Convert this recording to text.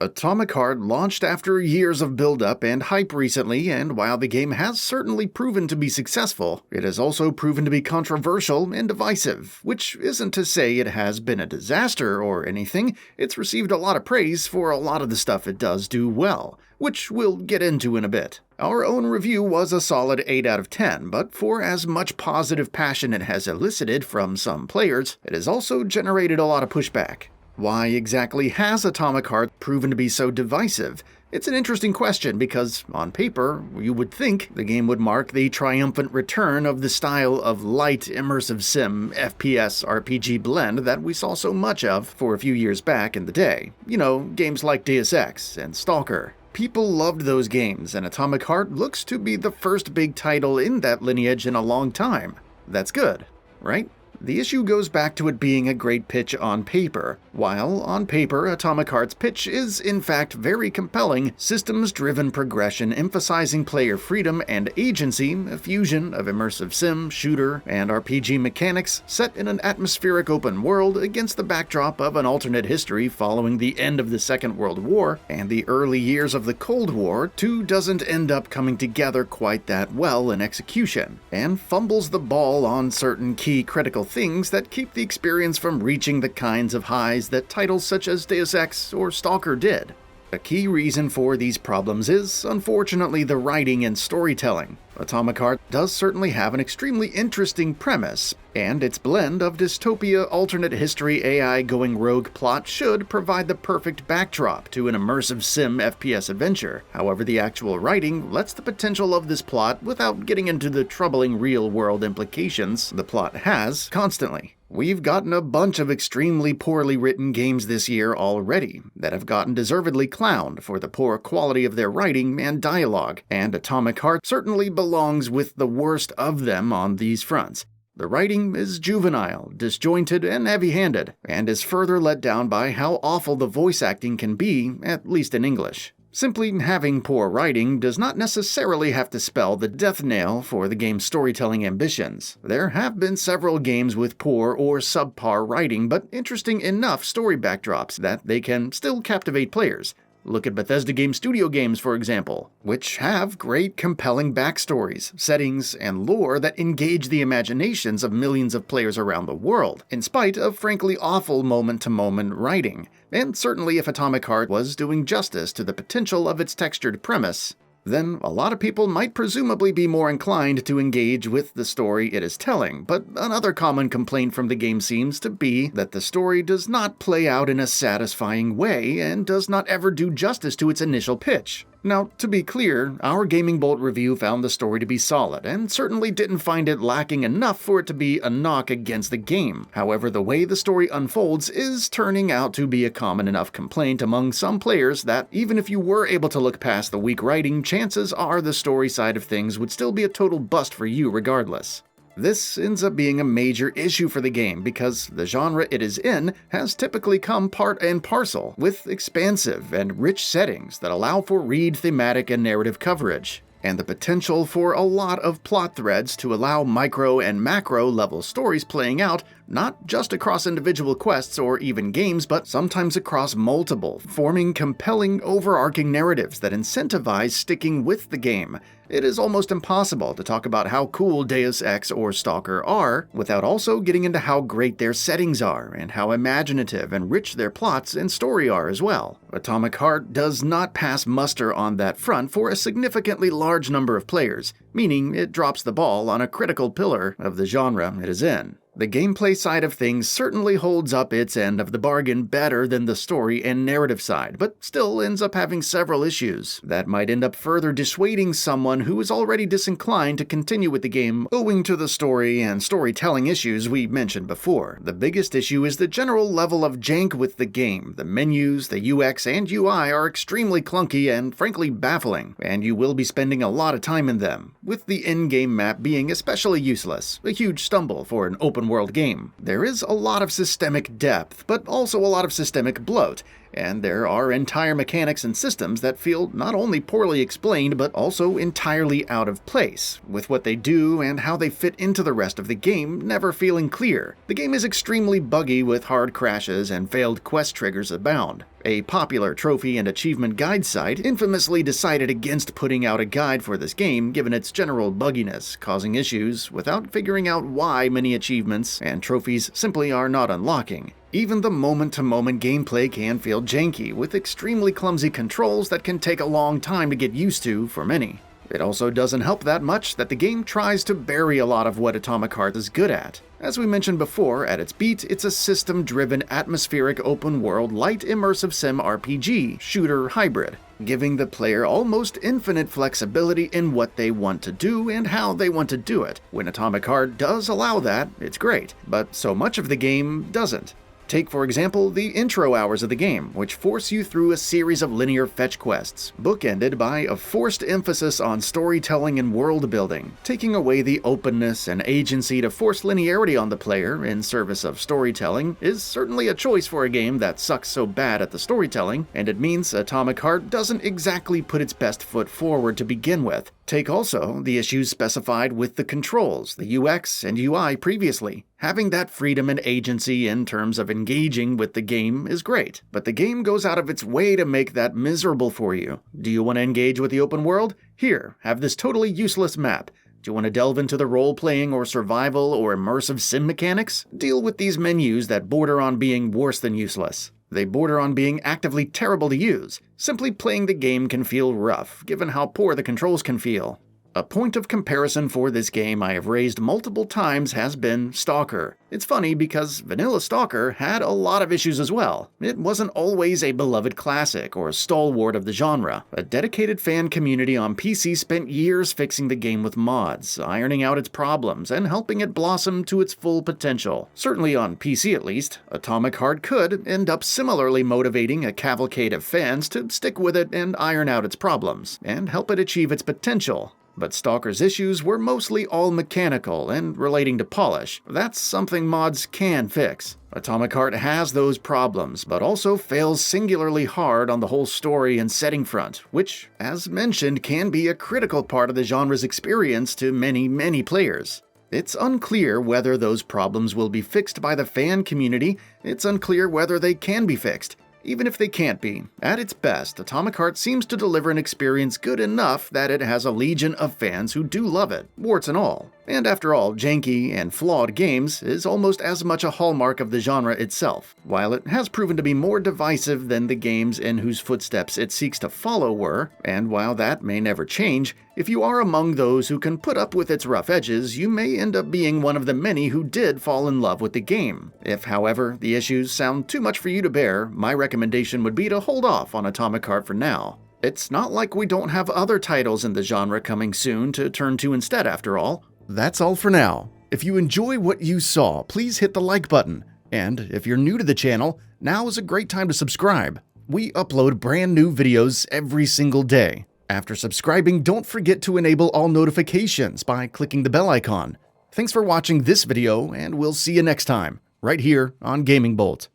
Atomic Heart launched after years of build-up and hype recently, and while the game has certainly proven to be successful, it has also proven to be controversial and divisive, which isn't to say it has been a disaster or anything. It's received a lot of praise for a lot of the stuff it does do well, which we'll get into in a bit. Our own review was a solid 8 out of 10, but for as much positive passion it has elicited from some players, it has also generated a lot of pushback. Why exactly has Atomic Heart proven to be so divisive? It's an interesting question because, on paper, you would think the game would mark the triumphant return of the style of light immersive sim FPS RPG blend that we saw so much of for a few years back in the day. You know, games like Deus Ex and Stalker. People loved those games, and Atomic Heart looks to be the first big title in that lineage in a long time. That's good, right? The issue goes back to it being a great pitch on paper. While, on paper, Atomic Heart's pitch is, in fact, very compelling, systems-driven progression emphasizing player freedom and agency, a fusion of immersive sim, shooter, and RPG mechanics set in an atmospheric open world against the backdrop of an alternate history following the end of the Second World War and the early years of the Cold War, doesn't end up coming together quite that well in execution, and fumbles the ball on certain key critical things that keep the experience from reaching the kinds of highs that titles such as Deus Ex or Stalker did. A key reason for these problems is, unfortunately, the writing and storytelling. Atomic Heart does certainly have an extremely interesting premise, and its blend of dystopia, alternate history, AI going rogue plot should provide the perfect backdrop to an immersive sim FPS adventure. However, the actual writing lets the potential of this plot without getting into the troubling real-world implications the plot has constantly. We've gotten a bunch of extremely poorly written games this year already that have gotten deservedly clowned for the poor quality of their writing and dialogue, and Atomic Heart certainly belongs with the worst of them on these fronts. The writing is juvenile, disjointed, and heavy-handed, and is further let down by how awful the voice acting can be, at least in English. Simply having poor writing does not necessarily have to spell the death knell for the game's storytelling ambitions. There have been several games with poor or subpar writing, but interesting enough story backdrops that they can still captivate players. Look at Bethesda Game Studio games, for example, which have great, compelling backstories, settings, and lore that engage the imaginations of millions of players around the world, in spite of frankly awful moment-to-moment writing. And certainly if Atomic Heart was doing justice to the potential of its textured premise, then a lot of people might presumably be more inclined to engage with the story it is telling, but another common complaint from the game seems to be that the story does not play out in a satisfying way and does not ever do justice to its initial pitch. Now, to be clear, our GamingBolt review found the story to be solid, and certainly didn't find it lacking enough for it to be a knock against the game. However, the way the story unfolds is turning out to be a common enough complaint among some players that even if you were able to look past the weak writing, chances are the story side of things would still be a total bust for you regardless. This ends up being a major issue for the game because the genre it is in has typically come part and parcel with expansive and rich settings that allow for read thematic and narrative coverage, and the potential for a lot of plot threads to allow micro and macro level stories playing out not just across individual quests or even games, but sometimes across multiple, forming compelling overarching narratives that incentivize sticking with the game. It is almost impossible to talk about how cool Deus Ex or Stalker are without also getting into how great their settings are and how imaginative and rich their plots and story are as well. Atomic Heart does not pass muster on that front for a significantly large number of players, meaning it drops the ball on a critical pillar of the genre it is in. The gameplay side of things certainly holds up its end of the bargain better than the story and narrative side, but still ends up having several issues that might end up further dissuading someone who is already disinclined to continue with the game owing to the story and storytelling issues we mentioned before. The biggest issue is the general level of jank with the game. The menus, the UX, and UI are extremely clunky and frankly baffling, and you will be spending a lot of time in them, with the in-game map being especially useless, a huge stumble for an open world game. There is a lot of systemic depth, but also a lot of systemic bloat, and there are entire mechanics and systems that feel not only poorly explained but also entirely out of place, with what they do and how they fit into the rest of the game never feeling clear. The game is extremely buggy with hard crashes and failed quest triggers abound. A popular trophy and achievement guide site infamously decided against putting out a guide for this game given its general bugginess, causing issues without figuring out why many achievements and trophies simply are not unlocking. Even the moment-to-moment gameplay can feel janky, with extremely clumsy controls that can take a long time to get used to for many. It also doesn't help that much that the game tries to bury a lot of what Atomic Heart is good at. As we mentioned before, at its beat, it's a system-driven, atmospheric, open-world, light immersive sim RPG shooter hybrid, giving the player almost infinite flexibility in what they want to do and how they want to do it. When Atomic Heart does allow that, it's great, but so much of the game doesn't. Take, for example, the intro hours of the game, which force you through a series of linear fetch quests, bookended by a forced emphasis on storytelling and world building. Taking away the openness and agency to force linearity on the player in service of storytelling is certainly a choice for a game that sucks so bad at the storytelling, and it means Atomic Heart doesn't exactly put its best foot forward to begin with. Take also the issues specified with the controls, the UX and UI previously. Having that freedom and agency in terms of engaging with the game is great, but the game goes out of its way to make that miserable for you. Do you want to engage with the open world? Here, have this totally useless map. Do you want to delve into the role-playing or survival or immersive sim mechanics? Deal with these menus that border on being worse than useless. They border on being actively terrible to use. Simply playing the game can feel rough, given how poor the controls can feel. A point of comparison for this game I have raised multiple times has been Stalker. It's funny because vanilla Stalker had a lot of issues as well. It wasn't always a beloved classic or a stalwart of the genre. A dedicated fan community on PC spent years fixing the game with mods, ironing out its problems, and helping it blossom to its full potential. Certainly on PC at least, Atomic Heart could end up similarly motivating a cavalcade of fans to stick with it and iron out its problems, and help it achieve its potential. But Stalker's issues were mostly all mechanical and relating to polish. That's something mods can fix. Atomic Heart has those problems, but also fails singularly hard on the whole story and setting front, which, as mentioned, can be a critical part of the genre's experience to many players. It's unclear whether those problems will be fixed by the fan community. It's unclear whether they can be fixed. Even if they can't be, at its best, Atomic Heart seems to deliver an experience good enough that it has a legion of fans who do love it, warts and all. And after all, janky and flawed games is almost as much a hallmark of the genre itself. While it has proven to be more divisive than the games in whose footsteps it seeks to follow were, and while that may never change, if you are among those who can put up with its rough edges, you may end up being one of the many who did fall in love with the game. If, however, the issues sound too much for you to bear, my recommendation would be to hold off on Atomic Heart for now. It's not like we don't have other titles in the genre coming soon to turn to instead, after all. That's all for now. If you enjoy what you saw, please hit the like button. And if you're new to the channel, now is a great time to subscribe. We upload brand new videos every single day. After subscribing, don't forget to enable all notifications by clicking the bell icon. Thanks for watching this video, and we'll see you next time, right here on GamingBolt.